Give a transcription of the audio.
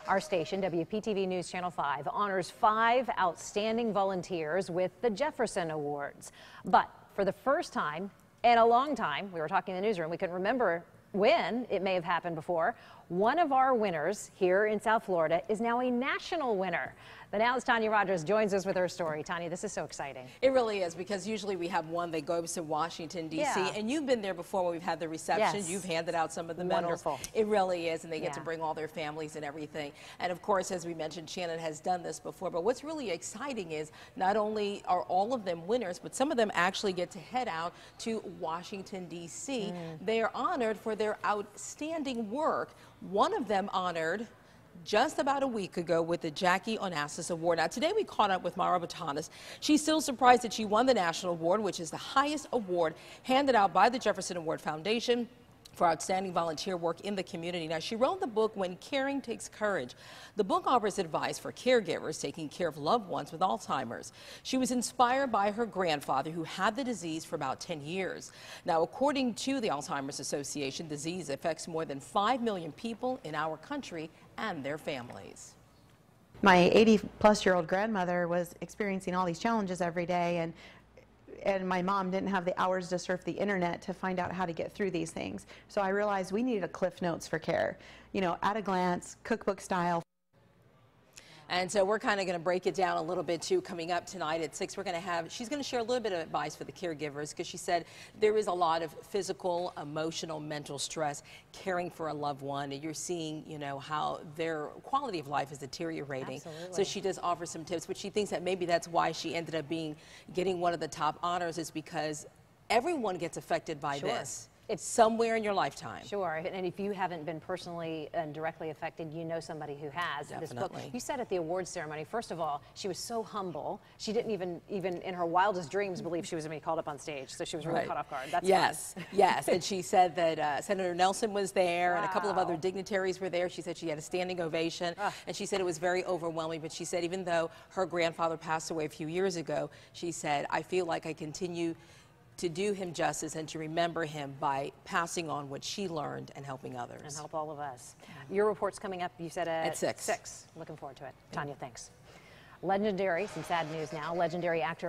Our station, WPTV News Channel 5, honors 5 outstanding volunteers with the Jefferson Awards. But for the first time in a long time, we were talking in the newsroom, we couldn't remember when it may have happened before. One of our winners here in South Florida is now a national winner. The Now's Tanya Rogers joins us with her story. Tanya, this is so exciting. It really is, because usually we have one that goes to Washington, D.C. Yeah. And you've been there before when we've had the reception. Yes. You've handed out some of the medals. Wonderful. It really is, and they get to bring all their families and everything. And of course, as we mentioned, Shannon has done this before. But what's really exciting is not only are all of them winners, but some of them actually get to head out to Washington, D.C. They are honored for their outstanding work. One of them honored just about a week ago with the Jackie Onassis Award. Now, today we caught up with Mara Batanas. She's still surprised that she won the National Award, which is the highest award handed out by the Jefferson Award Foundation for outstanding volunteer work in the community. Now, she wrote the book, When Caring Takes Courage. The book offers advice for caregivers taking care of loved ones with Alzheimer's. She was inspired by her grandfather, who had the disease for about 10 years. Now, according to the Alzheimer's Association, the disease affects more than 5 million people in our country and their families. My 80-plus-year-old grandmother was experiencing all these challenges every day, and my mom didn't have the hours to surf the internet to find out how to get through these things. So I realized we needed a Cliff Notes for care, you know, at a glance, cookbook style. And so we're kind of going to break it down a little bit too. Coming up tonight at 6, she's going to share a little bit of advice for the caregivers, because she said there is a lot of physical, emotional, mental stress caring for a loved one, and you're seeing, you know, how their quality of life is deteriorating. Absolutely. So she does offer some tips, but she thinks that maybe that's why she ended up getting one of the top honors, is because everyone gets affected by this. It's somewhere in your lifetime. Sure, and if you haven't been personally and directly affected, you know somebody who has. This book. You said at the awards ceremony, first of all, she was so humble. She didn't even in her wildest dreams believe she was going to be called up on stage, so she was really caught off guard. That's yes. And she said that Senator Nelson was there, and a couple of other dignitaries were there. She said she had a standing ovation, and she said it was very overwhelming, but she said even though her grandfather passed away a few years ago, she said, I feel like I continue to do him justice and to remember him by passing on what she learned and helping others. And help all of us. Your report's coming up, you said at 6. Looking forward to it. Tanya, thanks. Legendary, some sad news now, legendary actor